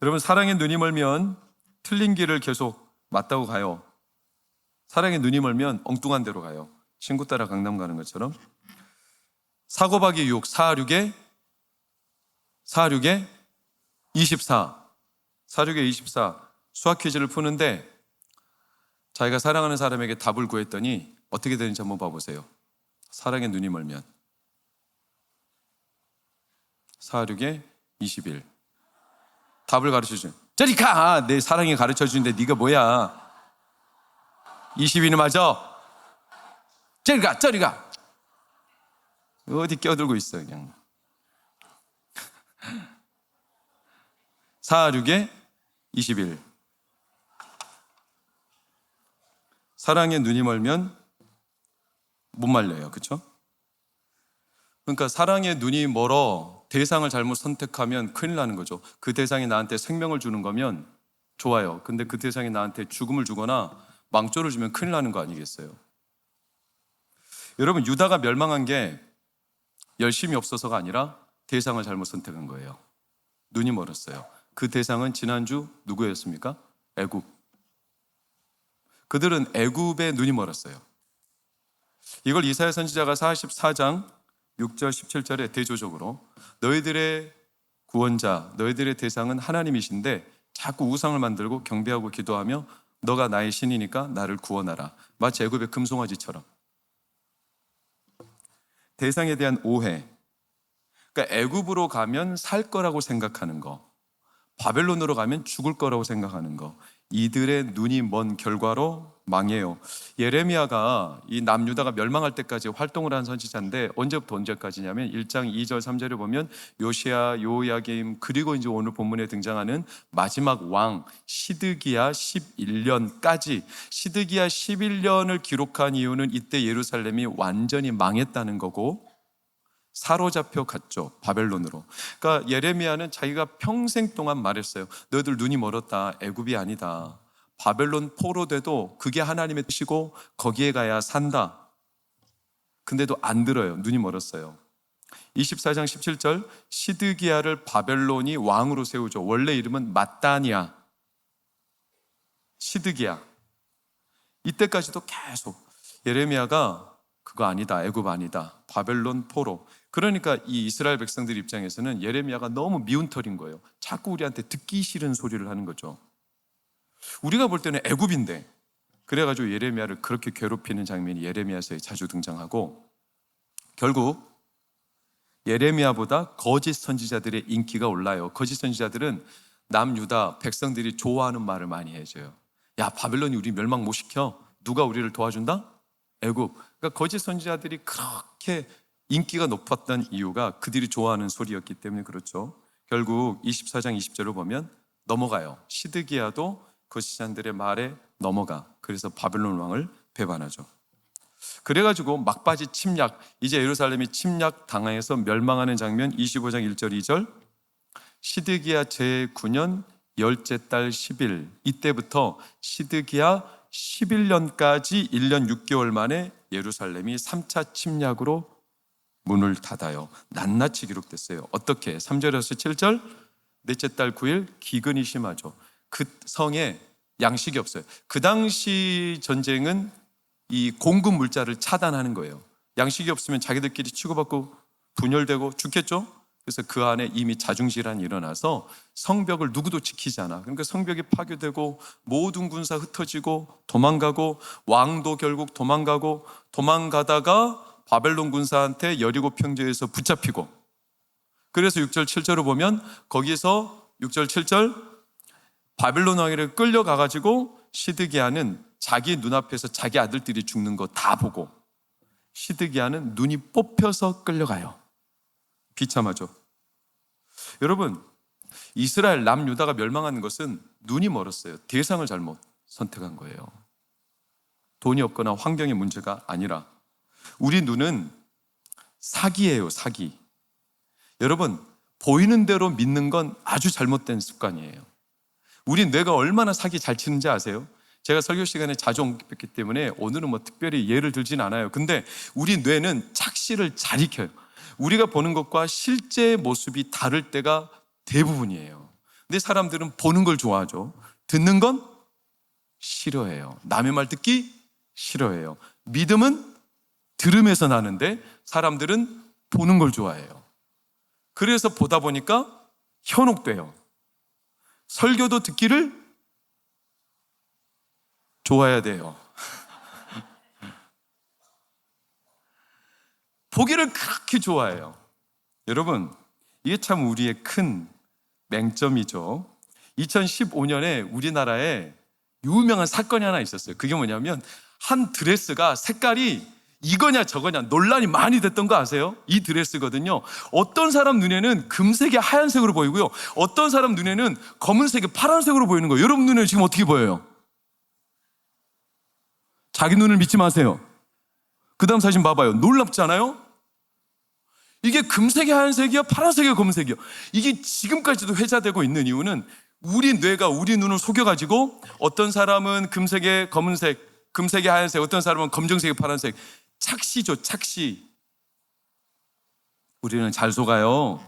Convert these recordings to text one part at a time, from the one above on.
여러분, 사랑에 눈이 멀면 틀린 길을 계속 맞다고 가요. 사랑에 눈이 멀면 엉뚱한 데로 가요. 친구 따라 강남 가는 것처럼. 사고박이 6, 4, 6에 24. 4, 6에 24. 수학 퀴즈를 푸는데 자기가 사랑하는 사람에게 답을 구했더니 어떻게 되는지 한번 봐보세요. 사랑에 눈이 멀면 4, 6에 21. 답을 가르쳐주는, 저리 가! 내 사랑이 가르쳐주는데 네가 뭐야? 22는 맞아? 저리 가! 저리 가! 어디 껴들고 있어 그냥. 4, 6에 21. 사랑에 눈이 멀면 못 말려요. 그렇죠? 그러니까 사랑에 눈이 멀어 대상을 잘못 선택하면 큰일 나는 거죠. 그 대상이 나한테 생명을 주는 거면 좋아요. 근데 그 대상이 나한테 죽음을 주거나 망조를 주면 큰일 나는 거 아니겠어요? 여러분, 유다가 멸망한 게 열심이 없어서가 아니라 대상을 잘못 선택한 거예요. 눈이 멀었어요. 그 대상은 지난주 누구였습니까? 애굽. 그들은 애굽에 눈이 멀었어요. 이걸 이사야 선지자가 44장 6절 17절에 대조적으로, 너희들의 구원자, 너희들의 대상은 하나님이신데 자꾸 우상을 만들고 경배하고 기도하며 너가 나의 신이니까 나를 구원하라. 마치 애굽의 금송아지처럼. 대상에 대한 오해. 그러니까 애굽으로 가면 살 거라고 생각하는 거, 바벨론으로 가면 죽을 거라고 생각하는 거, 이들의 눈이 먼 결과로 망해요. 예레미야가 이 남유다가 멸망할 때까지 활동을 한 선지자인데 언제부터 언제까지냐면 1장 2절 3절에 보면 요시야, 요야김, 그리고 이제 오늘 본문에 등장하는 마지막 왕 시드기야 11년까지. 시드기야 11년을 기록한 이유는 이때 예루살렘이 완전히 망했다는 거고 사로잡혀 갔죠, 바벨론으로. 그러니까 예레미야는 자기가 평생 동안 말했어요. 너희들 눈이 멀었다. 애굽이 아니다. 바벨론 포로돼도 그게 하나님의 뜻이고 거기에 가야 산다. 근데도 안 들어요. 눈이 멀었어요. 24장 17절, 시드기야를 바벨론이 왕으로 세우죠. 원래 이름은 mat단이야. 시드기야. 이때까지도 계속 예레미야가 그거 아니다, 애굽 아니다, 바벨론 포로. 그러니까 이 이스라엘 백성들 입장에서는 예레미야가 너무 미운 털인 거예요. 자꾸 우리한테 듣기 싫은 소리를 하는 거죠. 우리가 볼 때는 애굽인데. 그래가지고 예레미야를 그렇게 괴롭히는 장면이 예레미야서에 자주 등장하고, 결국 예레미야보다 거짓 선지자들의 인기가 올라요. 거짓 선지자들은 남유다 백성들이 좋아하는 말을 많이 해줘요. 야, 바벨론이 우리 멸망 못 시켜. 누가 우리를 도와준다? 애굽. 그러니까 거짓 선지자들이 그렇게 인기가 높았던 이유가 그들이 좋아하는 소리였기 때문에 그렇죠. 결국 24장 20절을 보면 넘어가요. 시드기야도 거짓자들의 말에 넘어가. 그래서 바벨론 왕을 배반하죠. 그래가지고 막바지 침략, 이제 예루살렘이 침략 당해서 멸망하는 장면 25장 1절 2절, 시드기야 제9년 열째 달 10일, 이때부터 시드기야 11년까지 1년 6개월 만에 예루살렘이 3차 침략으로 문을 닫아요. 낱낱이 기록됐어요. 어떻게? 3절에서 7절, 넷째 달 9일 기근이 심하죠. 그 성에 양식이 없어요. 그 당시 전쟁은 이 공급 물자를 차단하는 거예요. 양식이 없으면 자기들끼리 치고받고 분열되고 죽겠죠. 그래서 그 안에 이미 자중질환이 일어나서 성벽을 누구도 지키지 않아. 그러니까 성벽이 파괴되고 모든 군사 흩어지고 도망가고, 왕도 결국 도망가고, 도망가다가 바벨론 군사한테 여리고 평지에서 붙잡히고, 그래서 6절 7절을 보면 거기서 6절 7절 바벨론 왕에게 끌려가가지고 시드기야는 자기 눈앞에서 자기 아들들이 죽는 거 다 보고, 시드기야는 눈이 뽑혀서 끌려가요. 비참하죠. 여러분, 이스라엘 남유다가 멸망하는 것은 눈이 멀었어요. 대상을 잘못 선택한 거예요. 돈이 없거나 환경의 문제가 아니라 우리 눈은 사기예요, 사기. 여러분, 보이는 대로 믿는 건 아주 잘못된 습관이에요. 우리 뇌가 얼마나 사기 잘 치는지 아세요? 제가 설교 시간에 자주 언급했기 때문에 오늘은 뭐 특별히 예를 들진 않아요. 근데 우리 뇌는 착시를 잘 익혀요. 우리가 보는 것과 실제 모습이 다를 때가 대부분이에요. 근데 사람들은 보는 걸 좋아하죠. 듣는 건 싫어해요. 남의 말 듣기 싫어해요. 믿음은 들음에서 나는데 사람들은 보는 걸 좋아해요. 그래서 보다 보니까 현혹돼요. 설교도 듣기를 좋아해야 돼요. 보기를 그렇게 좋아해요. 여러분, 이게 참 우리의 큰 맹점이죠. 2015년에 우리나라에 유명한 사건이 하나 있었어요. 그게 뭐냐면 한 드레스가 색깔이 이거냐 저거냐 논란이 많이 됐던 거 아세요? 이 드레스거든요. 어떤 사람 눈에는 금색이 하얀색으로 보이고요, 어떤 사람 눈에는 검은색이 파란색으로 보이는 거예요. 여러분 눈에는 지금 어떻게 보여요? 자기 눈을 믿지 마세요. 그 다음 사진 봐봐요. 놀랍지 않아요? 이게 금색이 하얀색이야, 파란색이 검은색이야. 이게 지금까지도 회자되고 있는 이유는 우리 뇌가 우리 눈을 속여가지고 어떤 사람은 금색에 검은색, 금색에 하얀색, 어떤 사람은 검정색에 파란색. 착시죠, 착시. 우리는 잘 속아요.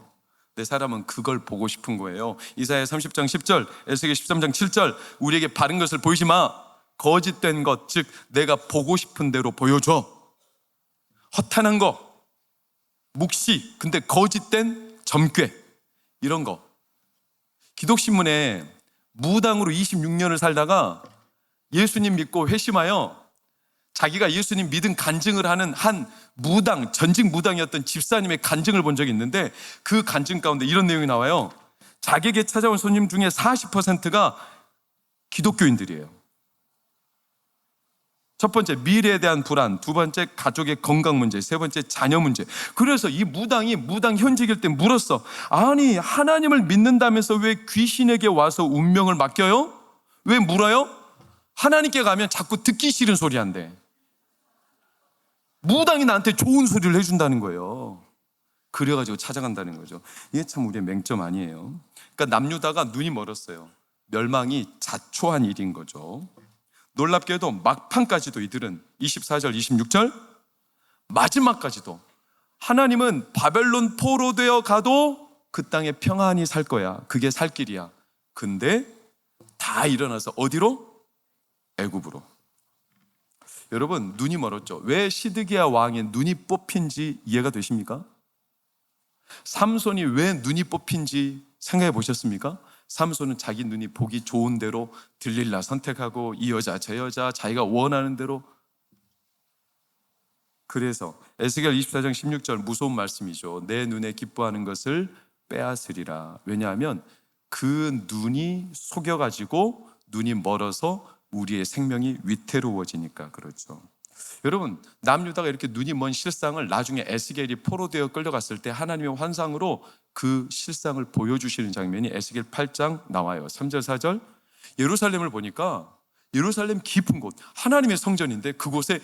내 사람은 그걸 보고 싶은 거예요. 이사야 30장 10절, 에스겔 13장 7절, 우리에게 바른 것을 보이지 마. 거짓된 것, 즉 내가 보고 싶은 대로 보여줘. 허탄한 거, 묵시, 근데 거짓된 점괘, 이런 거. 기독신문에 무당으로 26년을 살다가 예수님 믿고 회심하여 자기가 예수님 믿은 간증을 하는 한 무당, 전직 무당이었던 집사님의 간증을 본 적이 있는데 그 간증 가운데 이런 내용이 나와요. 자기에게 찾아온 손님 중에 40%가 기독교인들이에요. 첫 번째, 미래에 대한 불안. 두 번째, 가족의 건강 문제. 세 번째, 자녀 문제. 그래서 이 무당이 무당 현직일 때 물었어. 아니, 하나님을 믿는다면서 왜 귀신에게 와서 운명을 맡겨요? 왜 물어요? 하나님께 가면 자꾸 듣기 싫은 소리 한대. 무당이 나한테 좋은 소리를 해준다는 거예요. 그래가지고 찾아간다는 거죠. 이게 참 우리의 맹점 아니에요. 그러니까 남유다가 눈이 멀었어요. 멸망이 자초한 일인 거죠. 놀랍게도 막판까지도 이들은 24절, 26절 마지막까지도 하나님은 바벨론 포로되어 가도 그 땅에 평안히 살 거야. 그게 살 길이야. 근데 다 일어나서 어디로? 애굽으로. 여러분, 눈이 멀었죠. 왜 시드기야 왕의 눈이 뽑힌지 이해가 되십니까? 삼손이 왜 눈이 뽑힌지 생각해 보셨습니까? 삼손은 자기 눈이 보기 좋은 대로 들릴라 선택하고 이 여자 저 여자 자기가 원하는 대로. 그래서 에스겔 24장 16절 무서운 말씀이죠. 내 눈에 기뻐하는 것을 빼앗으리라. 왜냐하면 그 눈이 속여가지고 눈이 멀어서 우리의 생명이 위태로워지니까 그렇죠. 여러분, 남유다가 이렇게 눈이 먼 실상을 나중에 에스겔이 포로되어 끌려갔을 때 하나님의 환상으로 그 실상을 보여주시는 장면이 에스겔 8장 나와요. 3절 4절. 예루살렘을 보니까 예루살렘 깊은 곳, 하나님의 성전인데 그곳에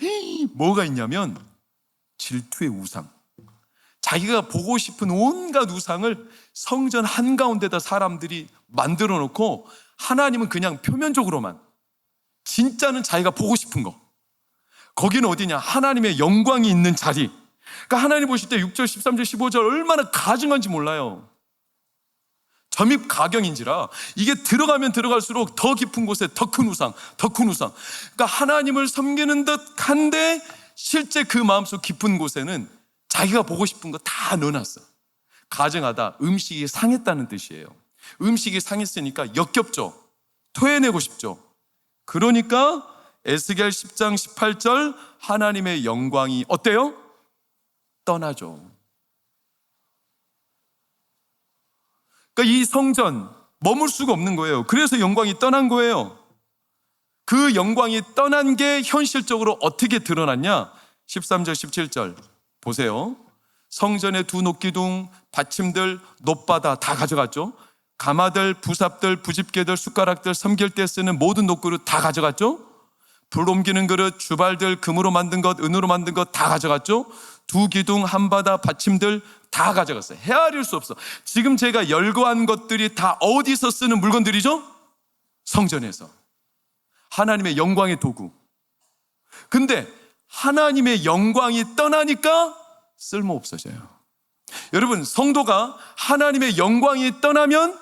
뭐가 있냐면 질투의 우상. 자기가 보고 싶은 온갖 우상을 성전 한가운데다 사람들이 만들어 놓고 하나님은 그냥 표면적으로만, 진짜는 자기가 보고 싶은 거. 거기는 어디냐? 하나님의 영광이 있는 자리. 그러니까 하나님 보실 때 6절, 13절, 15절 얼마나 가증한지 몰라요. 점입 가경인지라 이게 들어가면 들어갈수록 더 깊은 곳에 더 큰 우상, 더 큰 우상. 그러니까 하나님을 섬기는 듯 한데 실제 그 마음속 깊은 곳에는 자기가 보고 싶은 거 다 넣어놨어. 가증하다, 음식이 상했다는 뜻이에요. 음식이 상했으니까 역겹죠. 토해내고 싶죠. 그러니까 에스겔 10장 18절 하나님의 영광이 어때요? 떠나죠. 그러니까 이 성전 머물 수가 없는 거예요. 그래서 영광이 떠난 거예요. 그 영광이 떠난 게 현실적으로 어떻게 드러났냐? 13절 17절 보세요. 성전의 두 녹기둥, 받침들, 놋바다 다 가져갔죠. 가마들, 부삽들, 부집개들, 숟가락들, 섬길 때 쓰는 모든 녹그릇 다 가져갔죠. 불 옮기는 그릇, 주발들, 금으로 만든 것, 은으로 만든 것 다 가져갔죠. 두 기둥, 한바다, 받침들 다 가져갔어요. 헤아릴 수 없어. 지금 제가 열거한 것들이 다 어디서 쓰는 물건들이죠? 성전에서. 하나님의 영광의 도구. 근데 하나님의 영광이 떠나니까 쓸모 없어져요. 여러분, 성도가 하나님의 영광이 떠나면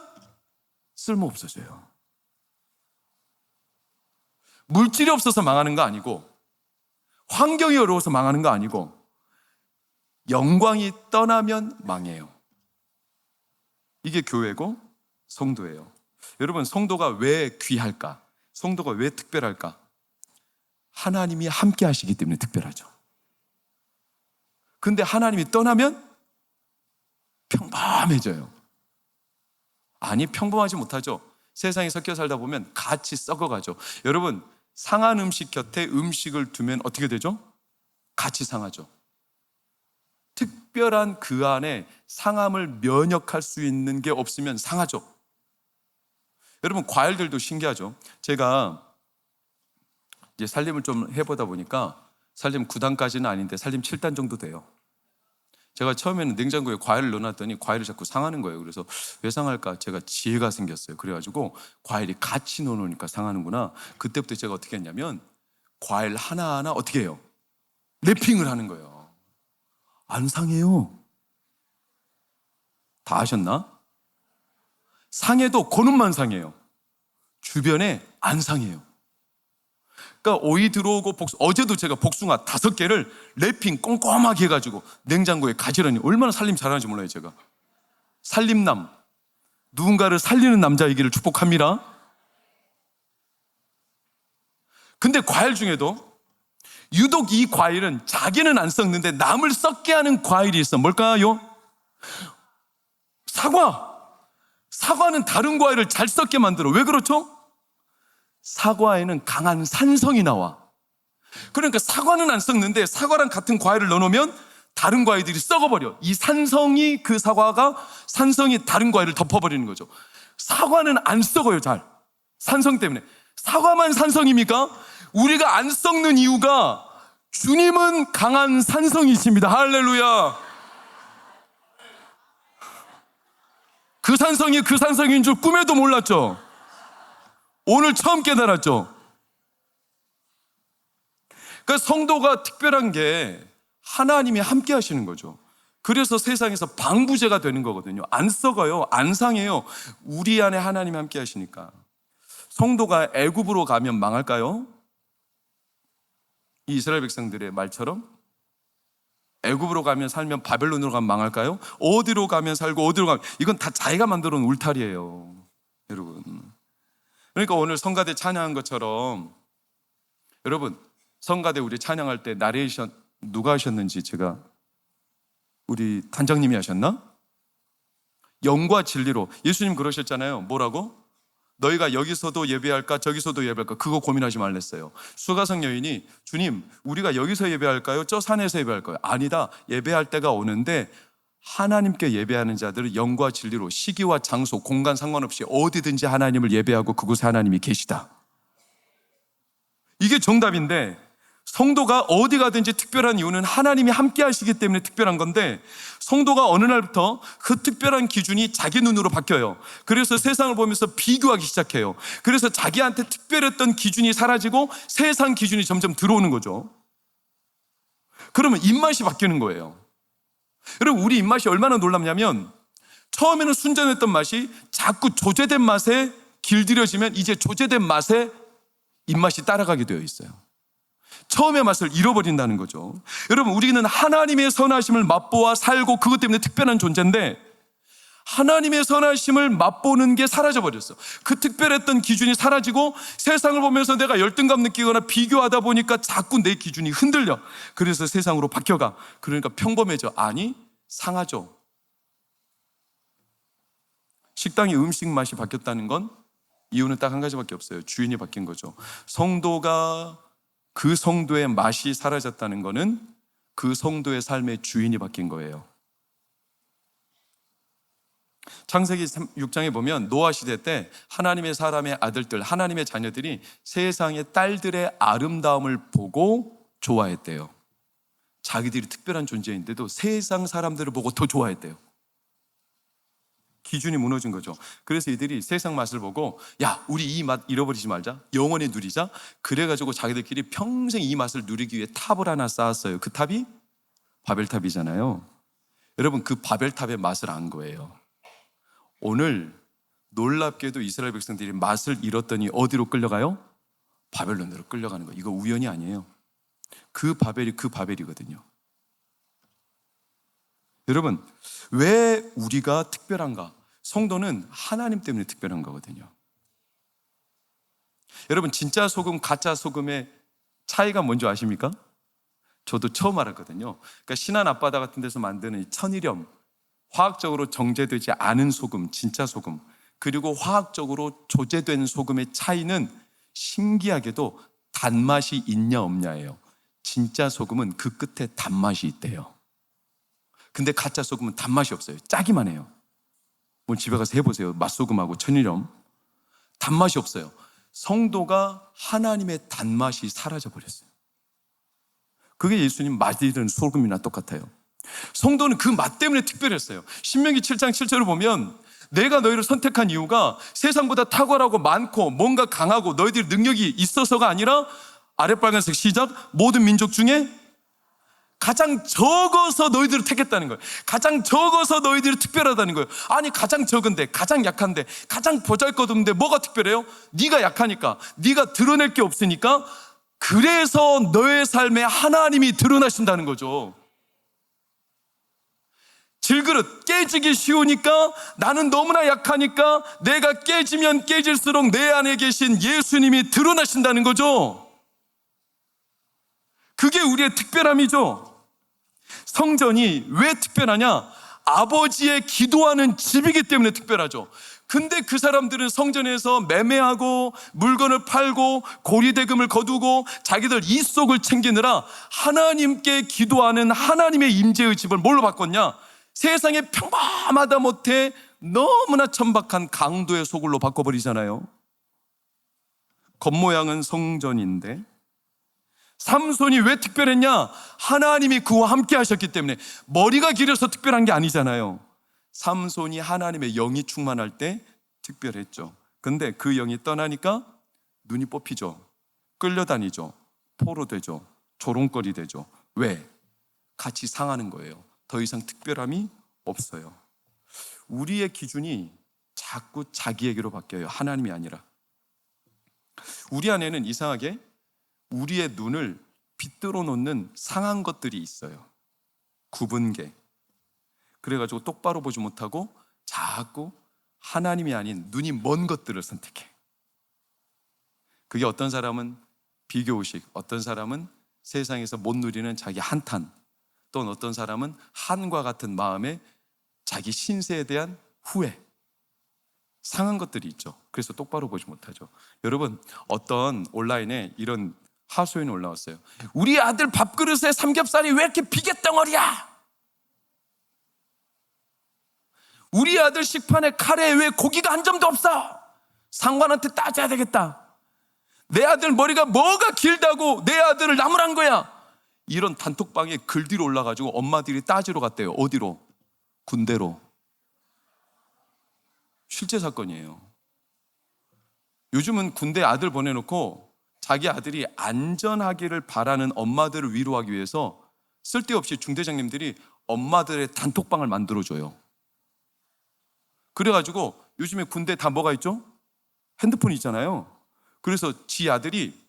쓸모없어져요. 물질이 없어서 망하는 거 아니고, 환경이 어려워서 망하는 거 아니고, 영광이 떠나면 망해요. 이게 교회고 성도예요. 여러분, 성도가 왜 귀할까? 성도가 왜 특별할까? 하나님이 함께 하시기 때문에 특별하죠. 근데 하나님이 떠나면 평범해져요. 아니, 평범하지 못하죠. 세상에 섞여 살다 보면 같이 썩어가죠. 여러분, 상한 음식 곁에 음식을 두면 어떻게 되죠? 같이 상하죠. 특별한 그 안에 상함을 면역할 수 있는 게 없으면 상하죠. 여러분, 과일들도 신기하죠. 제가 이제 살림을 좀 해보다 보니까 살림 9단까지는 아닌데 살림 7단 정도 돼요. 제가 처음에는 냉장고에 과일을 넣어놨더니 과일이 자꾸 상하는 거예요. 그래서 왜 상할까? 제가 지혜가 생겼어요. 그래가지고 과일이 같이 넣어놓으니까 상하는구나. 그때부터 제가 어떻게 했냐면 과일 하나하나 어떻게 해요? 랩핑을 하는 거예요. 안 상해요. 다 아셨나? 상해도 그놈만 상해요. 주변에 안 상해요. 그러니까 오이 들어오고 어제도 제가 복숭아 5개를 랩핑 꼼꼼하게 해가지고 냉장고에 가지런히, 얼마나 살림 잘하는지 몰라요. 제가 살림남, 누군가를 살리는 남자이기를 축복합니다. 근데 과일 중에도 유독 이 과일은 자기는 안 썩는데 남을 썩게 하는 과일이 있어. 뭘까요? 사과는 다른 과일을 잘 썩게 만들어. 왜 그렇죠? 사과에는 강한 산성이 나와. 그러니까 사과는 안 썩는데 사과랑 같은 과일을 넣어놓으면 다른 과일들이 썩어버려. 이 산성이, 그 산성이 다른 과일을 덮어버리는 거죠. 사과는 안 썩어요, 잘. 산성 때문에. 사과만 산성입니까? 우리가 안 썩는 이유가 주님은 강한 산성이십니다. 할렐루야. 그 산성이 그 산성인 줄 꿈에도 몰랐죠. 오늘 처음 깨달았죠. 그러니까 성도가 특별한 게 하나님이 함께 하시는 거죠. 그래서 세상에서 방부제가 되는 거거든요. 안 썩어요. 안 상해요. 우리 안에 하나님이 함께 하시니까. 성도가 애굽으로 가면 망할까요? 이 이스라엘 백성들의 말처럼 애굽으로 가면 살면 바벨론으로 가면 망할까요? 어디로 가면 살고 어디로 가면, 이건 다 자기가 만들어 놓은 울타리예요, 여러분. 그러니까 오늘 성가대 찬양한 것처럼, 여러분, 성가대 우리 찬양할 때 나레이션 누가 하셨는지, 제가 우리 단장님이 하셨나? 영과 진리로. 예수님 그러셨잖아요. 뭐라고? 너희가 여기서도 예배할까 저기서도 예배할까 그거 고민하지 말랬어요. 수가성 여인이, 주님, 우리가 여기서 예배할까요? 저 산에서 예배할까요? 아니다. 예배할 때가 오는데 하나님께 예배하는 자들은 영과 진리로 시기와 장소, 공간 상관없이 어디든지 하나님을 예배하고 그곳에 하나님이 계시다. 이게 정답인데, 성도가 어디 가든지 특별한 이유는 하나님이 함께 하시기 때문에 특별한 건데, 성도가 어느 날부터 그 특별한 기준이 자기 눈으로 바뀌어요. 그래서 세상을 보면서 비교하기 시작해요. 그래서 자기한테 특별했던 기준이 사라지고 세상 기준이 점점 들어오는 거죠. 그러면 입맛이 바뀌는 거예요. 여러분, 우리 입맛이 얼마나 놀랍냐면, 처음에는 순전했던 맛이 자꾸 조제된 맛에 길들여지면 이제 조제된 맛에 입맛이 따라가게 되어 있어요. 처음의 맛을 잃어버린다는 거죠. 여러분, 우리는 하나님의 선하심을 맛보아 살고 그것 때문에 특별한 존재인데, 하나님의 선하심을 맛보는 게 사라져버렸어. 그 특별했던 기준이 사라지고 세상을 보면서 내가 열등감 느끼거나 비교하다 보니까 자꾸 내 기준이 흔들려. 그래서 세상으로 바뀌어가. 그러니까 평범해져. 아니, 상하죠. 식당의 음식 맛이 바뀌었다는 건 이유는 딱 한 가지밖에 없어요. 주인이 바뀐 거죠. 성도가, 그 성도의 맛이 사라졌다는 것은 그 성도의 삶의 주인이 바뀐 거예요. 창세기 6장에 보면 노아 시대 때 하나님의 사람의 아들들, 하나님의 자녀들이 세상의 딸들의 아름다움을 보고 좋아했대요. 자기들이 특별한 존재인데도 세상 사람들을 보고 더 좋아했대요. 기준이 무너진 거죠. 그래서 이들이 세상 맛을 보고, 야, 우리 이 맛 잃어버리지 말자, 영원히 누리자. 그래가지고 자기들끼리 평생 이 맛을 누리기 위해 탑을 하나 쌓았어요. 그 탑이 바벨탑이잖아요. 여러분, 그 바벨탑의 맛을 안 거예요. 오늘 놀랍게도 이스라엘 백성들이 맛을 잃었더니 어디로 끌려가요? 바벨론으로 끌려가는 거예요. 이거 우연이 아니에요. 그 바벨이 그 바벨이거든요. 여러분, 왜 우리가 특별한가? 성도는 하나님 때문에 특별한 거거든요. 여러분, 진짜 소금, 가짜 소금의 차이가 뭔지 아십니까? 저도 처음 알았거든요. 그러니까 신안 앞바다 같은 데서 만드는 이 천일염, 화학적으로 정제되지 않은 소금, 진짜 소금, 그리고 화학적으로 조제된 소금의 차이는 신기하게도 단맛이 있냐 없냐예요. 진짜 소금은 그 끝에 단맛이 있대요. 근데 가짜 소금은 단맛이 없어요. 짜기만 해요. 오늘 집에 가서 해보세요. 맛소금하고 천일염. 단맛이 없어요. 성도가 하나님의 단맛이 사라져버렸어요. 그게 예수님 맛있는 소금이나 똑같아요. 성도는 그 맛 때문에 특별했어요. 신명기 7장 7절을 보면 내가 너희를 선택한 이유가 세상보다 탁월하고 많고 뭔가 강하고 너희들 능력이 있어서가 아니라, 아래 빨간색 시작, 모든 민족 중에 가장 적어서 너희들을 택했다는 거예요. 가장 적어서 너희들이 특별하다는 거예요. 아니, 가장 적은데, 가장 약한데, 가장 보잘것없는데 뭐가 특별해요? 네가 약하니까, 네가 드러낼 게 없으니까. 그래서 너의 삶에 하나님이 드러나신다는 거죠. 질그릇 깨지기 쉬우니까, 나는 너무나 약하니까 내가 깨지면 깨질수록 내 안에 계신 예수님이 드러나신다는 거죠. 그게 우리의 특별함이죠. 성전이 왜 특별하냐? 아버지의 기도하는 집이기 때문에 특별하죠. 근데 그 사람들은 성전에서 매매하고 물건을 팔고 고리대금을 거두고 자기들 이속을 챙기느라 하나님께 기도하는 하나님의 임재의 집을 뭘로 바꿨냐? 세상에 평범하다 못해 너무나 천박한 강도의 소굴로 바꿔버리잖아요. 겉모양은 성전인데, 삼손이 왜 특별했냐? 하나님이 그와 함께 하셨기 때문에. 머리가 길어서 특별한 게 아니잖아요. 삼손이 하나님의 영이 충만할 때 특별했죠. 근데 그 영이 떠나니까 눈이 뽑히죠. 끌려다니죠. 포로 되죠. 조롱거리 되죠. 왜? 같이 상하는 거예요. 더 이상 특별함이 없어요. 우리의 기준이 자꾸 자기에게로 바뀌어요. 하나님이 아니라. 우리 안에는 이상하게 우리의 눈을 빗들어 놓는 상한 것들이 있어요. 구분계. 그래가지고 똑바로 보지 못하고 자꾸 하나님이 아닌 눈이 먼 것들을 선택해. 그게 어떤 사람은 비교의식, 어떤 사람은 세상에서 못 누리는 자기 한탄, 또는 어떤 사람은 한과 같은 마음에 자기 신세에 대한 후회, 상한 것들이 있죠. 그래서 똑바로 보지 못하죠. 여러분, 어떤 온라인에 이런 하소연이 올라왔어요. 우리 아들 밥그릇에 삼겹살이 왜 이렇게 비계덩어리야? 우리 아들 식판에 카레에 왜 고기가 한 점도 없어? 상관한테 따져야 되겠다. 내 아들 머리가 뭐가 길다고 내 아들을 나무란 거야? 이런 단톡방에 글들이 올라가지고 엄마들이 따지러 갔대요. 어디로? 군대로. 실제 사건이에요. 요즘은 군대 아들 보내놓고 자기 아들이 안전하기를 바라는 엄마들을 위로하기 위해서 쓸데없이 중대장님들이 엄마들의 단톡방을 만들어줘요. 그래가지고 요즘에 군대 다 뭐가 있죠? 핸드폰이 있잖아요. 그래서 지 아들이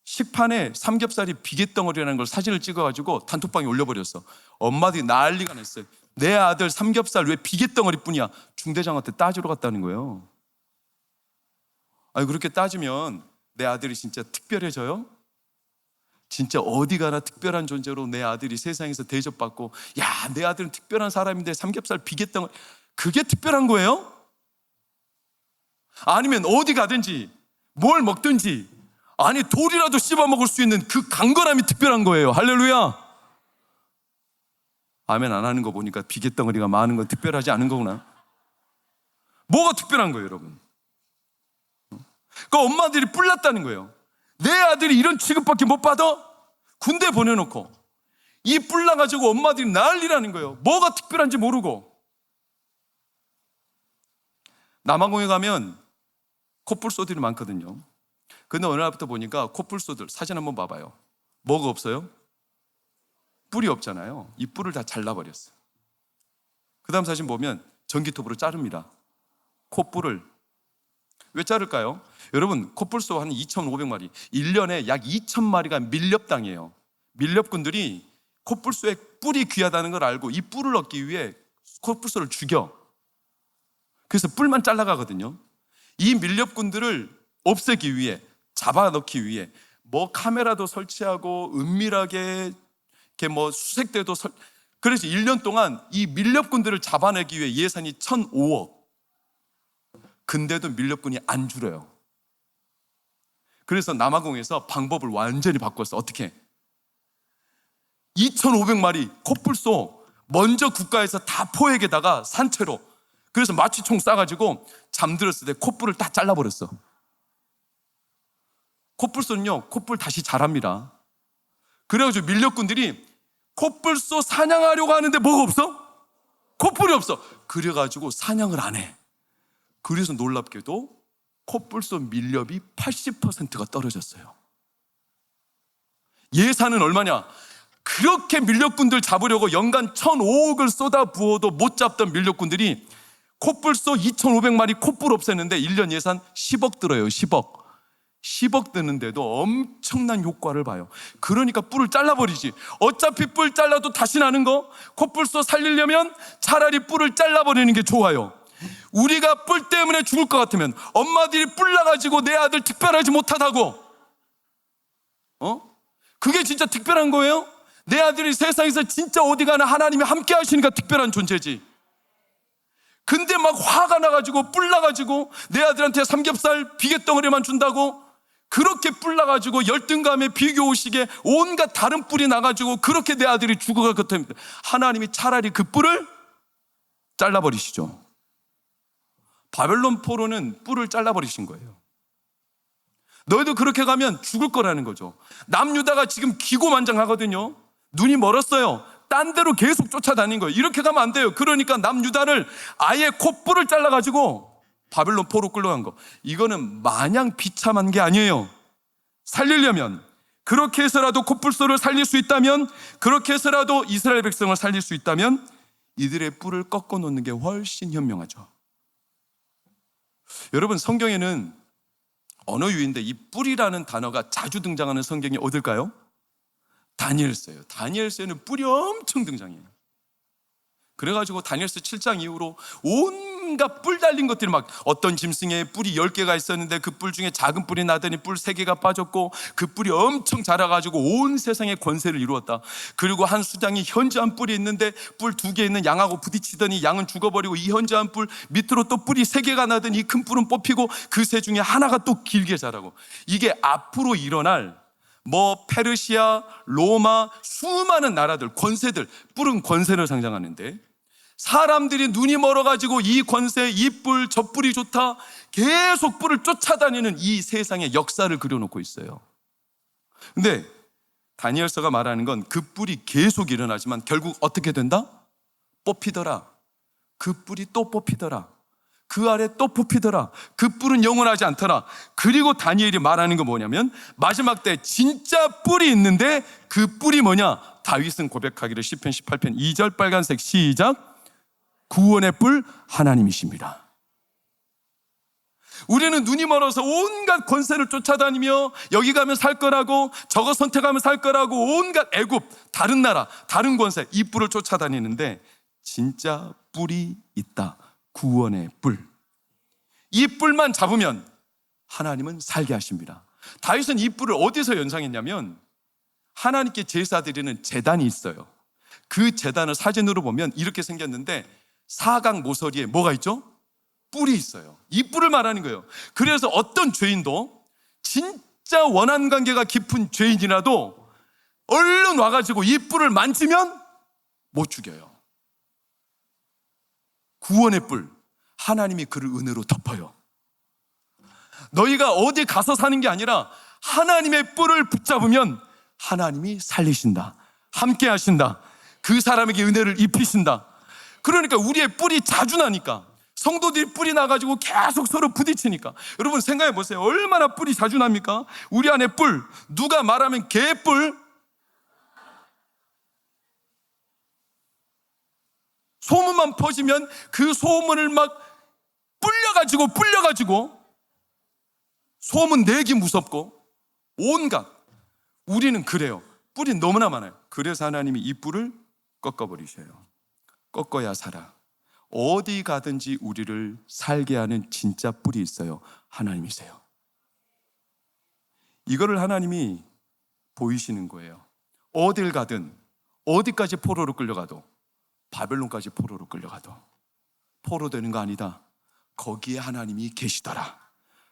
식판에 삼겹살이 비계덩어리라는 걸 사진을 찍어가지고 단톡방에 올려버렸어. 엄마들이 난리가 났어요. 내 아들 삼겹살 왜 비계덩어리뿐이야? 중대장한테 따지러 갔다는 거예요. 아니, 그렇게 따지면 내 아들이 진짜 특별해져요? 진짜 어디 가나 특별한 존재로 내 아들이 세상에서 대접받고, 야, 내 아들은 특별한 사람인데 삼겹살 비계덩어리, 그게 특별한 거예요? 아니면 어디 가든지 뭘 먹든지, 아니 돌이라도 씹어 먹을 수 있는 그 강건함이 특별한 거예요. 할렐루야. 아멘 안 하는 거 보니까 비계덩어리가 많은 건 특별하지 않은 거구나. 뭐가 특별한 거예요, 여러분? 그 엄마들이 뿔났다는 거예요. 내 아들이 이런 취급밖에 못 받아? 군대 보내놓고 이 뿔나가지고 엄마들이 난리라는 거예요. 뭐가 특별한지 모르고. 남아공에 가면 코뿔소들이 많거든요. 근데 어느 날부터 보니까 코뿔소들 사진 한번 봐봐요. 뭐가 없어요? 뿔이 없잖아요. 이 뿔을 다 잘라버렸어요. 그 다음 사진 보면 전기톱으로 자릅니다. 콧뿔을 왜 자를까요? 여러분, 코뿔소 한 2,500마리, 1년에 약 2,000마리가 밀렵당해요. 밀렵꾼들이 코뿔소의 뿔이 귀하다는 걸 알고 이 뿔을 얻기 위해 코뿔소를 죽여. 그래서 뿔만 잘라가거든요. 이 밀렵꾼들을 없애기 위해, 잡아넣기 위해 뭐 카메라도 설치하고 은밀하게 이렇게 뭐 수색대도 그래서 1년 동안 이 밀렵꾼들을 잡아내기 위해 예산이 1,005억. 근데도 밀렵꾼이 안 줄어요. 그래서 남아공에서 방법을 완전히 바꿨어. 어떻게? 2,500마리 코뿔소 먼저 국가에서 다 포획에다가 산채로, 그래서 마취총 쏴가지고 잠들었을 때 코뿔을 딱 잘라버렸어. 코뿔소는요, 코뿔 다시 자랍니다. 그래가지고 밀렵꾼들이 코뿔소 사냥하려고 하는데 뭐가 없어? 코뿔이 없어. 그래가지고 사냥을 안 해. 그래서 놀랍게도 코뿔소 밀렵이 80%가 떨어졌어요. 예산은 얼마냐? 그렇게 밀렵꾼들 잡으려고 연간 1,005억을 쏟아부어도 못 잡던 밀렵꾼들이 코뿔소 2,500마리 코뿔 없앴는데 1년 예산 10억 들어요. 10억 드는데도 엄청난 효과를 봐요. 그러니까 뿔을 잘라버리지. 어차피 뿔 잘라도 다시 나는 거, 코뿔소 살리려면 차라리 뿔을 잘라버리는 게 좋아요. 우리가 뿔 때문에 죽을 것 같으면, 엄마들이 뿔 나가지고 내 아들 특별하지 못하다고, 그게 진짜 특별한 거예요? 내 아들이 세상에서 진짜 어디 가나 하나님이 함께 하시니까 특별한 존재지. 근데 막 화가 나가지고 뿔 나가지고 내 아들한테 삼겹살 비계덩어리만 준다고, 그렇게 뿔 나가지고 열등감에 비교의식에 온갖 다른 뿔이 나가지고 그렇게 내 아들이 죽어갈 것 같으면 하나님이 차라리 그 뿔을 잘라버리시죠. 바벨론 포로는 뿔을 잘라버리신 거예요. 너희도 그렇게 가면 죽을 거라는 거죠. 남유다가 지금 기고만장하거든요. 눈이 멀었어요. 딴 데로 계속 쫓아다닌 거예요. 이렇게 가면 안 돼요. 그러니까 남유다를 아예 콧뿔을 잘라가지고 바벨론 포로 끌려간 거. 이거는 마냥 비참한 게 아니에요. 살리려면, 그렇게 해서라도 콧뿔소를 살릴 수 있다면, 그렇게 해서라도 이스라엘 백성을 살릴 수 있다면 이들의 뿔을 꺾어 놓는 게 훨씬 현명하죠. 여러분, 성경에는 언어유인데 이 뿔이라는 단어가 자주 등장하는 성경이 어딜까요? 다니엘서예요. 다니엘서에는 뿔이 엄청 등장해요. 그래가지고 다니엘서 7장 이후로 온갖 뿔 달린 것들이 막, 어떤 짐승에 뿔이 10개가 있었는데 그 뿔 중에 작은 뿔이 나더니 뿔 3개가 빠졌고 그 뿔이 엄청 자라가지고 온 세상의 권세를 이루었다. 그리고 한 수장이 현저한 뿔이 있는데 뿔 2개 있는 양하고 부딪히더니 양은 죽어버리고, 이 현저한 뿔 밑으로 또 뿔이 3개가 나더니 이 큰 뿔은 뽑히고 그 새 중에 하나가 또 길게 자라고. 이게 앞으로 일어날 뭐 페르시아, 로마, 수많은 나라들, 권세들, 뿔은 권세를 상징하는데, 사람들이 눈이 멀어가지고 이 권세, 이 뿔, 저 뿔이 좋다, 계속 뿔을 쫓아다니는 이 세상의 역사를 그려놓고 있어요. 근데 다니엘서가 말하는 건 그 뿔이 계속 일어나지만 결국 어떻게 된다? 뽑히더라. 그 뿔이 또 뽑히더라. 그 아래 또 뽑히더라. 그 뿔은 영원하지 않더라. 그리고 다니엘이 말하는 건 뭐냐면, 마지막 때 진짜 뿔이 있는데 그 뿔이 뭐냐? 다윗은 고백하기를 시편 18편 2절 빨간색 시작, 구원의 뿔 하나님이십니다. 우리는 눈이 멀어서 온갖 권세를 쫓아다니며 여기 가면 살 거라고, 저거 선택하면 살 거라고, 온갖 애굽, 다른 나라, 다른 권세, 이 뿔을 쫓아다니는데 진짜 뿔이 있다. 구원의 뿔. 이 뿔만 잡으면 하나님은 살게 하십니다. 다윗은 이 뿔을 어디서 연상했냐면, 하나님께 제사 드리는 제단이 있어요. 그 제단을 사진으로 보면 이렇게 생겼는데 사각 모서리에 뭐가 있죠? 뿔이 있어요. 이 뿔을 말하는 거예요. 그래서 어떤 죄인도, 진짜 원한 관계가 깊은 죄인이라도 얼른 와가지고 이 뿔을 만지면 못 죽여요. 구원의 뿔, 하나님이 그를 은혜로 덮어요. 너희가 어디 가서 사는 게 아니라 하나님의 뿔을 붙잡으면 하나님이 살리신다, 함께 하신다, 그 사람에게 은혜를 입히신다. 그러니까 우리의 뿔이 자주 나니까, 성도들이 뿔이 나가지고 계속 서로 부딪히니까, 여러분 생각해 보세요. 얼마나 뿔이 자주 납니까? 우리 안에 뿔, 누가 말하면 개뿔, 소문만 퍼지면 그 소문을 막 불려가지고 소문 내기 무섭고 온갖. 우리는 그래요. 뿔이 너무나 많아요. 그래서 하나님이 이 뿔을 꺾어버리셔요. 꺾어야 살아. 어디 가든지 우리를 살게 하는 진짜 뿔이 있어요. 하나님이세요. 이거를 하나님이 보이시는 거예요. 어딜 가든, 어디까지 포로로 끌려가도, 바벨론까지 포로로 끌려가도 포로 되는 거 아니다. 거기에 하나님이 계시더라.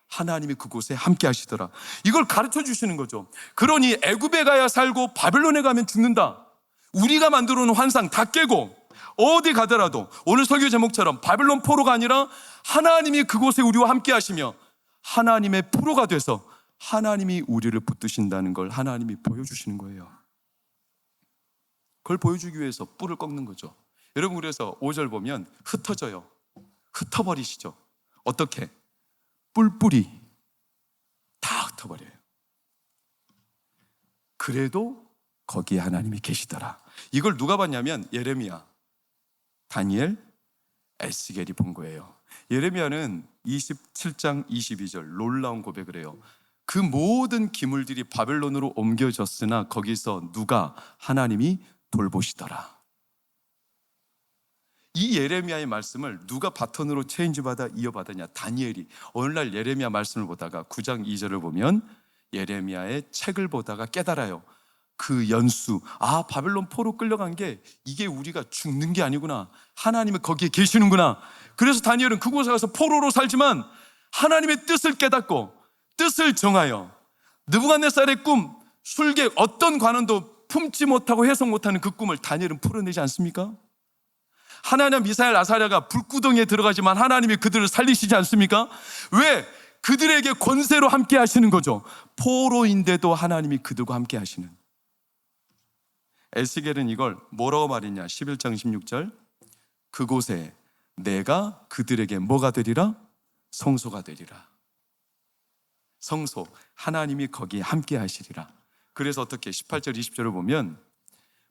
하나님이 그곳에 함께 하시더라. 이걸 가르쳐 주시는 거죠. 그러니 애굽에 가야 살고 바벨론에 가면 죽는다. 우리가 만들어 놓은 환상 다 깨고 어디 가더라도 오늘 설교 제목처럼 바벨론 포로가 아니라 하나님이 그곳에 우리와 함께 하시며 하나님의 포로가 돼서 하나님이 우리를 붙드신다는 걸 하나님이 보여주시는 거예요. 그걸 보여주기 위해서 뿔을 꺾는 거죠. 여러분, 그래서 5절 보면 흩어져요. 흩어버리시죠. 어떻게? 뿔뿔이 다 흩어버려요. 그래도 거기에 하나님이 계시더라. 이걸 누가 봤냐면 예레미야, 다니엘, 에스겔이 본 거예요. 예레미야는 27장 22절 놀라운 고백을 해요. 그 모든 기물들이 바벨론으로 옮겨졌으나 거기서 누가? 하나님이 돌보시더라. 이 예레미야의 말씀을 누가 바톤으로 체인지받아 이어받았냐? 다니엘이. 오늘날 예레미야 말씀을 보다가 9장 2절을 보면 예레미야의 책을 보다가 깨달아요. 그 연수, 바벨론 포로 끌려간 게 이게 우리가 죽는 게 아니구나. 하나님은 거기에 계시는구나. 그래서 다니엘은 그곳에 가서 포로로 살지만 하나님의 뜻을 깨닫고 뜻을 정하여 느부갓네살의 꿈, 술객 어떤 관원도 품지 못하고 해석 못하는 그 꿈을 다니엘은 풀어내지 않습니까? 하나냐, 미사엘, 아사랴가 불구덩이에 들어가지만 하나님이 그들을 살리시지 않습니까? 왜? 그들에게 권세로 함께 하시는 거죠. 포로인데도 하나님이 그들과 함께 하시는. 에스겔은 이걸 뭐라고 말했냐? 11장 16절. 그곳에 내가 그들에게 뭐가 되리라? 성소가 되리라. 성소, 하나님이 거기에 함께 하시리라. 그래서 어떻게 18절 20절을 보면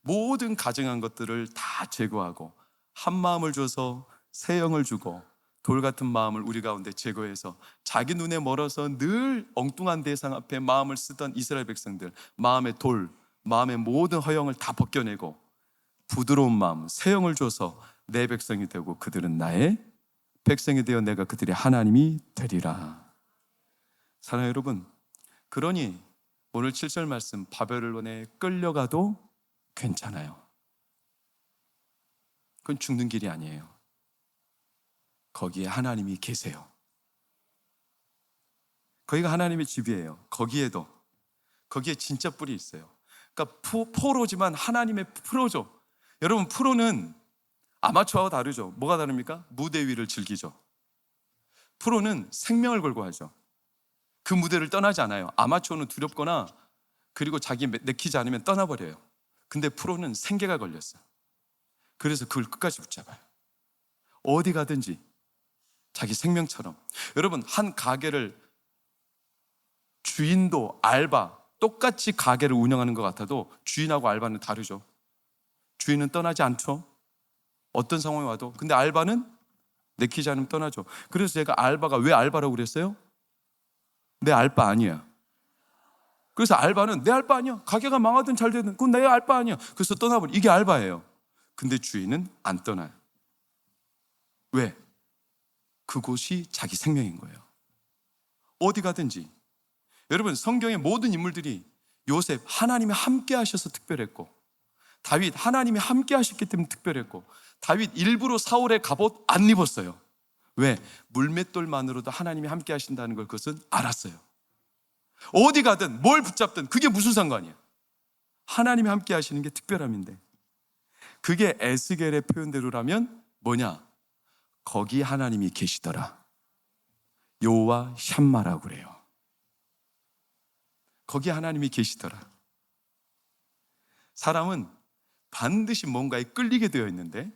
모든 가증한 것들을 다 제거하고 한 마음을 줘서 새 영을 주고 돌 같은 마음을 우리 가운데 제거해서 자기 눈에 멀어서 늘 엉뚱한 대상 앞에 마음을 쓰던 이스라엘 백성들, 마음의 돌, 마음의 모든 허영을 다 벗겨내고 부드러운 마음, 새 영을 줘서 내 백성이 되고 그들은 나의 백성이 되어 내가 그들의 하나님이 되리라. 사랑하는 여러분, 그러니 오늘 7절 말씀, 바벨론에 끌려가도 괜찮아요. 그건 죽는 길이 아니에요. 거기에 하나님이 계세요. 거기가 하나님의 집이에요. 거기에 진짜 뿔이 있어요. 그러니까 포로지만 하나님의 프로죠. 여러분, 프로는 아마추어와 다르죠. 뭐가 다릅니까? 무대 위를 즐기죠. 프로는 생명을 걸고 하죠. 그 무대를 떠나지 않아요. 아마추어는 두렵거나 그리고 자기 내키지 않으면 떠나버려요. 근데 프로는 생계가 걸렸어요. 그래서 그걸 끝까지 붙잡아요. 어디 가든지 자기 생명처럼. 여러분, 한 가게를 주인도 알바 똑같이 가게를 운영하는 것 같아도 주인하고 알바는 다르죠. 주인은 떠나지 않죠. 어떤 상황이 와도. 근데 알바는 내키지 않으면 떠나죠. 그래서 제가 알바가 왜 알바라고 그랬어요? 내 알바 아니야. 그래서 알바는 내 알바 아니야. 가게가 망하든 잘 되든 그건 내 알바 아니야. 그래서 떠나버려. 이게 알바예요. 근데 주인은 안 떠나요. 왜? 그곳이 자기 생명인 거예요. 어디 가든지. 여러분, 성경의 모든 인물들이 요셉 하나님이 함께 하셔서 특별했고, 다윗 하나님이 함께 하셨기 때문에 특별했고, 다윗 일부러 사울의 갑옷 안 입었어요. 왜? 물맷돌만으로도 하나님이 함께 하신다는 걸 그것은 알았어요. 어디 가든 뭘 붙잡든 그게 무슨 상관이야. 하나님이 함께 하시는 게 특별함인데, 그게 에스겔의 표현대로라면 뭐냐? 거기 하나님이 계시더라. 여호와 샴마라고 그래요. 거기 하나님이 계시더라. 사람은 반드시 뭔가에 끌리게 되어 있는데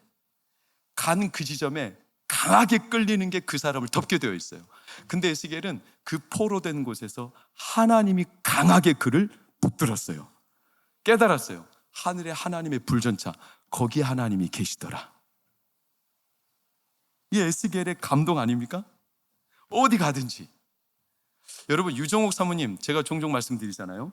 간 그 지점에 강하게 끌리는 게 그 사람을 덮게 되어 있어요. 근데 에스겔은 그 포로된 곳에서 하나님이 강하게 그를 붙들었어요. 깨달았어요. 하늘에 하나님의 불전차, 거기에 하나님이 계시더라. 이 에스겔의 감동 아닙니까? 어디 가든지 여러분, 유정옥 사모님 제가 종종 말씀드리잖아요.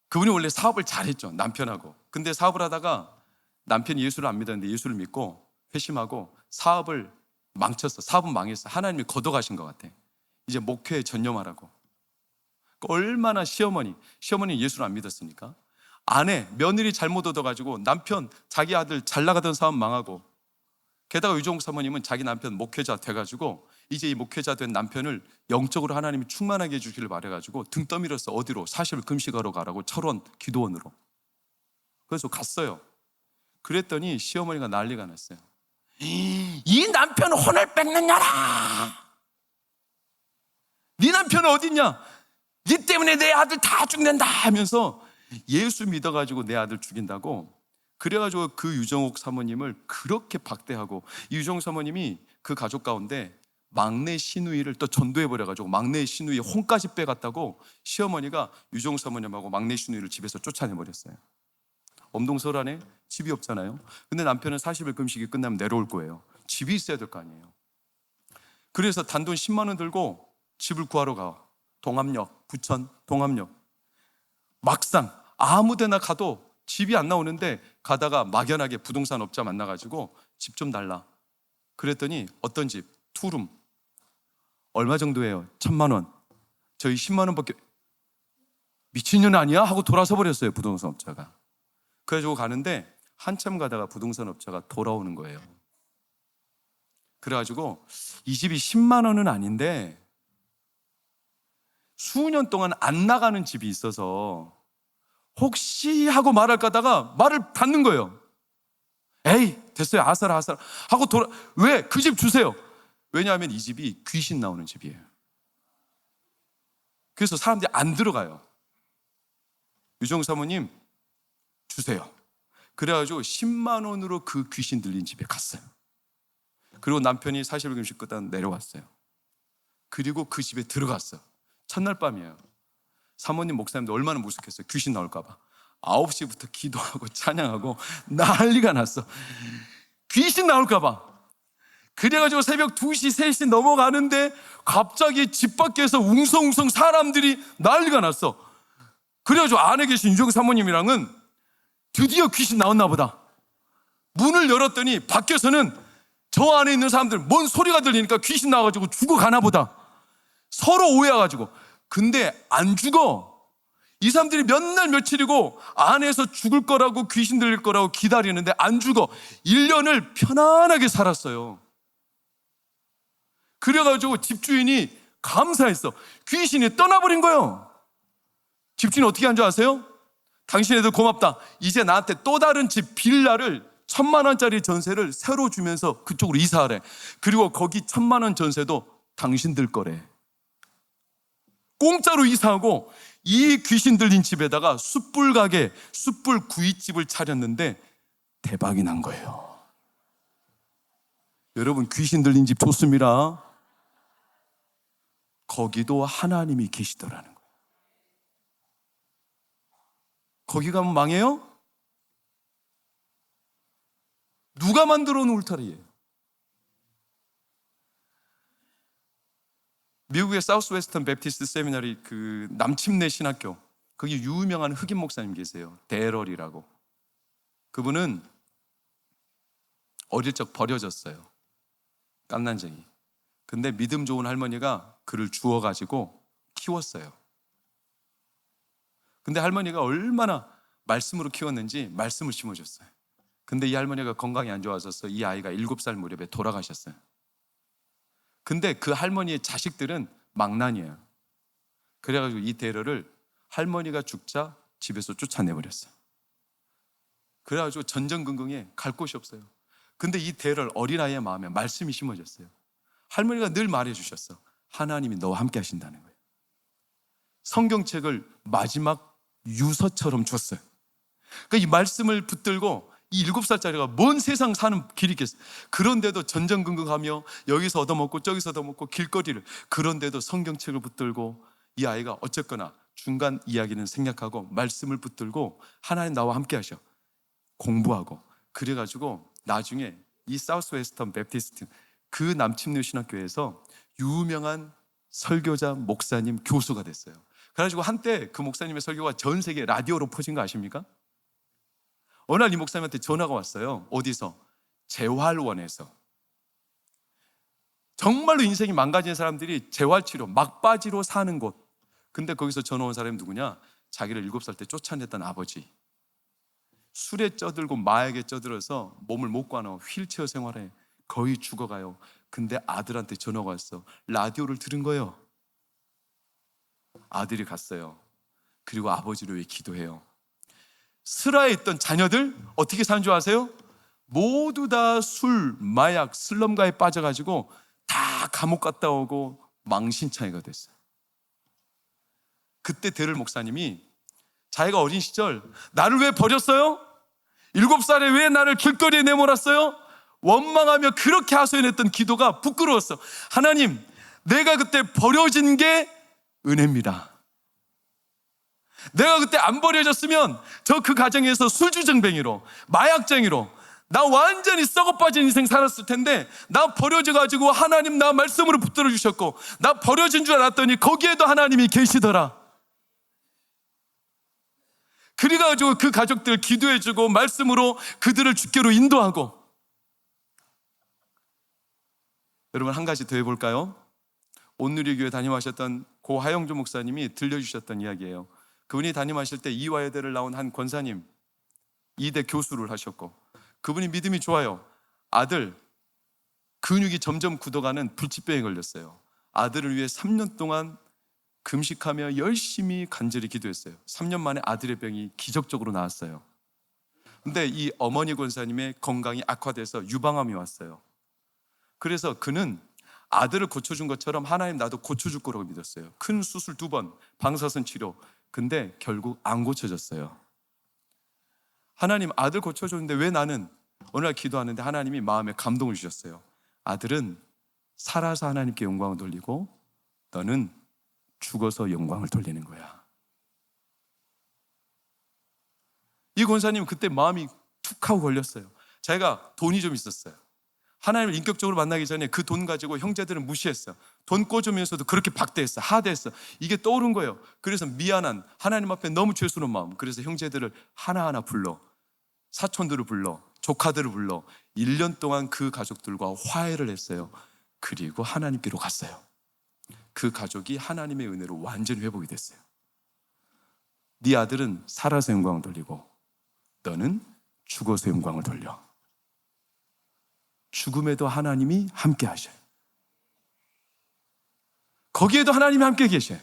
그분이 원래 사업을 잘했죠, 남편하고. 근데 사업을 하다가 남편이 예수를 안 믿었는데 예수를 믿고 회심하고 사업을 망쳤어. 사업은 망했어. 하나님이 걷어가신 것 같아. 이제 목회에 전념하라고. 얼마나 시어머니 예수를 안 믿었으니까 아내, 며느리 잘못 얻어가지고 남편, 자기 아들 잘 나가던 사업 망하고, 게다가 유정옥 사모님은 자기 남편 목회자 돼가지고 이제 이 목회자 된 남편을 영적으로 하나님이 충만하게 해주기를 바래가지고 등 떠밀었어. 어디로? 40일 금식하러 가라고, 철원 기도원으로. 그래서 갔어요. 그랬더니 시어머니가 난리가 났어요. 이 남편 혼을 뺏는 년아, 네 남편은 어딨냐? 네 때문에 내 아들 다 죽는다 하면서 예수 믿어가지고 내 아들 죽인다고. 그래가지고 그 유정옥 사모님을 그렇게 박대하고, 이 유정옥 사모님이 그 가족 가운데 막내 시누이를 또 전도해버려가지고 막내 시누이 혼까지 빼갔다고 시어머니가 유정옥 사모님하고 막내 시누이를 집에서 쫓아내버렸어요. 엄동설안에 집이 없잖아요. 근데 남편은 40일 금식이 끝나면 내려올 거예요. 집이 있어야 될 거 아니에요. 그래서 단돈 10만 원 들고 집을 구하러 가. 동암역, 부천 동암역. 막상 아무 데나 가도 집이 안 나오는데 가다가 막연하게 부동산 업자 만나가지고 집 좀 달라. 그랬더니 어떤 집? 투룸. 얼마 정도예요? 1,000만 원. 저희 10만 원밖에. 미친년 아니야? 하고 돌아서 버렸어요, 부동산 업자가. 그래가지고 가는데 한참 가다가 부동산 업자가 돌아오는 거예요. 그래가지고 이 집이 10만 원은 아닌데 수년 동안 안 나가는 집이 있어서 혹시 하고 말할까 하다가 말을 받는 거예요. 에이 됐어요, 아싸라 하고 왜? 그 집 주세요. 왜냐하면 이 집이 귀신 나오는 집이에요. 그래서 사람들이 안 들어가요. 유정 사모님 주세요. 그래가지고 10만 원으로 그 귀신 들린 집에 갔어요. 그리고 남편이 40일 금식 끝나고 내려왔어요. 그리고 그 집에 들어갔어요. 첫날 밤이에요. 사모님 목사님도 얼마나 무섭겠어요. 귀신 나올까 봐 9시부터 기도하고 찬양하고 난리가 났어. 귀신 나올까 봐. 그래가지고 새벽 2시, 3시 넘어가는데 갑자기 집 밖에서 웅성웅성 사람들이 난리가 났어. 그래가지고 안에 계신 유정 사모님이랑은 드디어 귀신 나왔나 보다. 문을 열었더니 밖에서는 저 안에 있는 사람들 뭔 소리가 들리니까 귀신 나와가지고 죽어가나 보다. 서로 오해해가지고. 근데 안 죽어. 이 사람들이 몇 날 며칠이고 안에서 죽을 거라고, 귀신 들릴 거라고 기다리는데 안 죽어. 1년을 편안하게 살았어요. 그래가지고 집주인이 감사했어. 귀신이 떠나버린 거예요. 집주인 어떻게 한 줄 아세요? 당신애들 고맙다. 이제 나한테 또 다른 집 빌라를 1,000만 원짜리 전세를 새로 주면서 그쪽으로 이사하래. 그리고 거기 1,000만 원 전세도 당신들 거래. 공짜로 이사하고 이 귀신 들린 집에다가 숯불 가게, 숯불 구이집을 차렸는데 대박이 난 거예요. 여러분, 귀신 들린 집 좋습니다. 거기도 하나님이 계시더라는 거예요. 거기 가면 망해요? 누가 만들어 놓은 울타리예요? 미국의 사우스 웨스턴 베프티스트 세미나리, 그 남침내 신학교, 거기 유명한 흑인 목사님 계세요. 데럴이라고. 그분은 어릴 적 버려졌어요. 깐난쟁이. 근데 믿음 좋은 할머니가 그를 주워가지고 키웠어요. 근데 할머니가 얼마나 말씀으로 키웠는지 말씀을 심어줬어요. 근데 이 할머니가 건강이 안 좋아져서 이 아이가 7살 무렵에 돌아가셨어요. 근데 그 할머니의 자식들은 망난이에요. 그래가지고 이 데러를 할머니가 죽자 집에서 쫓아내버렸어요. 그래가지고 전전긍긍해 갈 곳이 없어요. 근데 이 데러를 어린아이의 마음에 말씀이 심어졌어요. 할머니가 늘 말해주셨어. 하나님이 너와 함께 하신다는 거예요. 성경책을 마지막 유서처럼 줬어요. 그러니까 이 말씀을 붙들고 이 7살짜리가 뭔 세상 사는 길이 있겠어요. 그런데도 전전긍긍하며 여기서 얻어먹고 저기서 얻어먹고 길거리를, 그런데도 성경책을 붙들고 이 아이가 어쨌거나 중간 이야기는 생략하고 말씀을 붙들고 하나님 나와 함께 하셔. 공부하고. 그래가지고 나중에 이 사우스 웨스턴 베프티스트 그 남침내 신학교에서 유명한 설교자, 목사님, 교수가 됐어요. 그래가지고 한때 그 목사님의 설교가 전 세계 라디오로 퍼진 거 아십니까? 어느 날 이 목사님한테 전화가 왔어요. 어디서? 재활원에서. 정말로 인생이 망가진 사람들이 재활치료, 막바지로 사는 곳. 근데 거기서 전화 온 사람이 누구냐? 자기를 7살 때 쫓아냈던 아버지. 술에 쪄들고 마약에 쪄들어서 몸을 못 가누어 휠체어 생활에 거의 죽어가요. 근데 아들한테 전화가 왔어. 라디오를 들은 거예요. 아들이 갔어요. 그리고 아버지를 위해 기도해요. 슬하에 있던 자녀들 어떻게 사는 줄 아세요? 모두 다 술, 마약, 슬럼가에 빠져가지고 다 감옥 갔다 오고 망신창이가 됐어요. 그때 데를 목사님이 자기가 어린 시절 나를 왜 버렸어요? 7살에 왜 나를 길거리에 내몰았어요? 원망하며 그렇게 하소연했던 기도가 부끄러웠어. 하나님, 내가 그때 버려진 게 은혜입니다. 내가 그때 안 버려졌으면 저 그 가정에서 술주정뱅이로, 마약쟁이로 나 완전히 썩어 빠진 인생 살았을 텐데, 나 버려져가지고 하나님 나 말씀으로 붙들어 주셨고, 나 버려진 줄 알았더니 거기에도 하나님이 계시더라. 그래가지고 그 가족들 기도해주고 말씀으로 그들을 주께로 인도하고. 여러분, 한 가지 더 해볼까요? 온누리교회 담임하셨던 고 하영조 목사님이 들려주셨던 이야기예요. 그분이 담임하실 때 이화여대를 나온 한 권사님, 2대 교수를 하셨고, 그분이 믿음이 좋아요. 아들 근육이 점점 굳어가는 불치병에 걸렸어요. 아들을 위해 3년 동안 금식하며 열심히 간절히 기도했어요. 3년 만에 아들의 병이 기적적으로 나았어요. 근데 이 어머니 권사님의 건강이 악화돼서 유방암이 왔어요. 그래서 그는 아들을 고쳐준 것처럼 하나님 나도 고쳐줄 거라고 믿었어요. 큰 수술 2번, 방사선 치료. 근데 결국 안 고쳐졌어요. 하나님, 아들 고쳐줬는데 왜 나는? 어느 날 기도하는데 하나님이 마음에 감동을 주셨어요. 아들은 살아서 하나님께 영광을 돌리고 너는 죽어서 영광을 돌리는 거야. 이 권사님은 그때 마음이 툭 하고 걸렸어요. 자기가 돈이 좀 있었어요. 하나님을 인격적으로 만나기 전에 그 돈 가지고 형제들은 무시했어. 돈 꿔주면서도 그렇게 박대했어. 하대했어. 이게 떠오른 거예요. 그래서 미안한, 하나님 앞에 너무 죄스러운 마음. 그래서 형제들을 하나하나 불러, 사촌들을 불러, 조카들을 불러 1년 동안 그 가족들과 화해를 했어요. 그리고 하나님께로 갔어요. 그 가족이 하나님의 은혜로 완전히 회복이 됐어요. 네 아들은 살아서 영광을 돌리고 너는 죽어서 영광을 돌려. 죽음에도 하나님이 함께 하셔요. 거기에도 하나님이 함께 계셔요.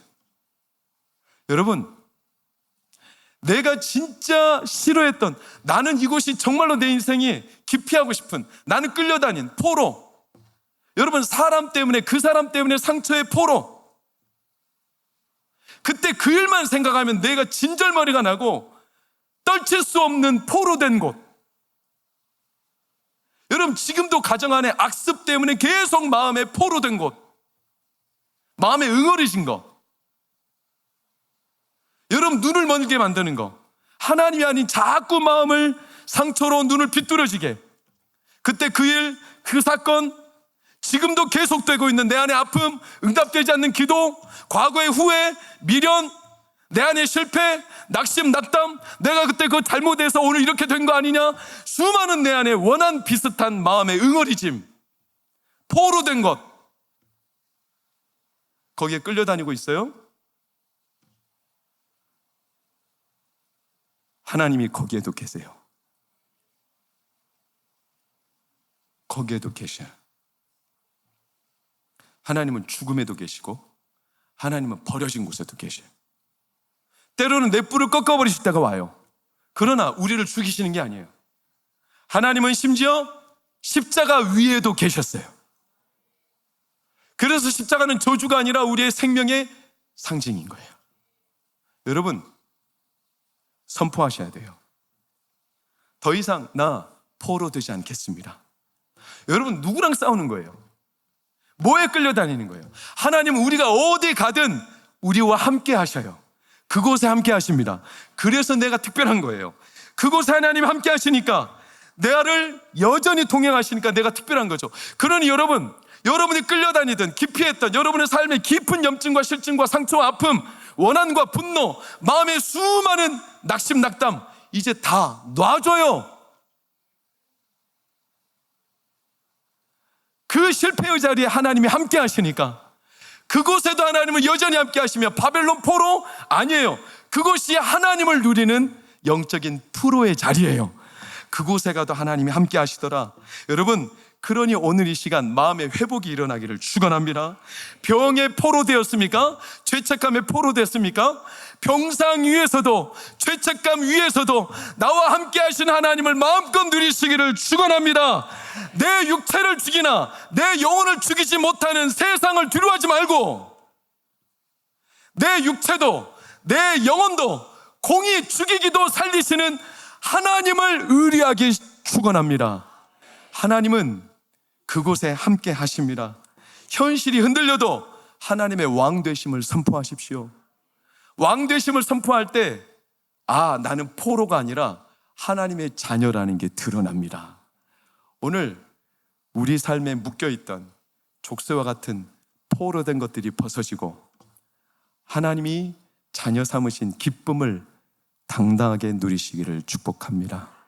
여러분, 내가 진짜 싫어했던, 나는 이곳이 정말로 내 인생이 기피하고 싶은, 나는 끌려다닌 포로. 여러분, 사람 때문에, 그 사람 때문에 상처의 포로. 그때 그 일만 생각하면 내가 진절머리가 나고 떨칠 수 없는 포로 된 곳. 여러분, 지금도 가정 안에 악습 때문에 계속 마음에 포로 된 곳, 마음에 응어리진 거, 여러분 눈을 멀게 만드는 거, 하나님이 아닌 자꾸 마음을 상처로 눈을 비뚤어지게. 그때 그 일, 그 사건, 지금도 계속되고 있는 내 안의 아픔, 응답되지 않는 기도, 과거의 후회, 미련, 내 안의 실패, 낙심, 낙담, 내가 그때 그거 잘못해서 오늘 이렇게 된 거 아니냐, 수많은 내 안에 원한 비슷한 마음의 응어리짐, 포로 된 것, 거기에 끌려다니고 있어요. 하나님이 거기에도 계세요. 거기에도 계셔요. 하나님은 죽음에도 계시고 하나님은 버려진 곳에도 계셔요. 때로는 내 뿔을 꺾어버리실 때가 와요. 그러나 우리를 죽이시는 게 아니에요. 하나님은 심지어 십자가 위에도 계셨어요. 그래서 십자가는 저주가 아니라 우리의 생명의 상징인 거예요. 여러분, 선포하셔야 돼요. 더 이상 나 포로 되지 않겠습니다. 여러분, 누구랑 싸우는 거예요? 뭐에 끌려다니는 거예요? 하나님은 우리가 어디 가든 우리와 함께 하셔요. 그곳에 함께 하십니다. 그래서 내가 특별한 거예요. 그곳에 하나님 함께 하시니까, 나를 여전히 동행하시니까 내가 특별한 거죠. 그러니 여러분, 여러분이 끌려다니든 기피했던 여러분의 삶의 깊은 염증과 실증과 상처와 아픔, 원한과 분노, 마음의 수많은 낙심낙담 이제 다 놔줘요. 그 실패의 자리에 하나님이 함께 하시니까, 그곳에도 하나님은 여전히 함께 하시며 바벨론 포로 아니에요. 그곳이 하나님을 누리는 영적인 프로의 자리예요. 그곳에 가도 하나님이 함께 하시더라. 여러분, 그러니 오늘 이 시간 마음의 회복이 일어나기를 축원합니다. 병의 포로 되었습니까? 죄책감의 포로 됐습니까? 병상 위에서도, 죄책감 위에서도 나와 함께 하신 하나님을 마음껏 누리시기를 축원합니다. 내 육체를 죽이나 내 영혼을 죽이지 못하는 세상을 두려워하지 말고, 내 육체도 내 영혼도 공이 죽이기도 살리시는 하나님을 의뢰하기 축원합니다. 하나님은 그곳에 함께 하십니다. 현실이 흔들려도 하나님의 왕 되심을 선포하십시오. 왕 되심을 선포할 때, 나는 포로가 아니라 하나님의 자녀라는 게 드러납니다. 오늘 우리 삶에 묶여있던 족쇄와 같은 포로된 것들이 벗어지고 하나님이 자녀 삼으신 기쁨을 당당하게 누리시기를 축복합니다.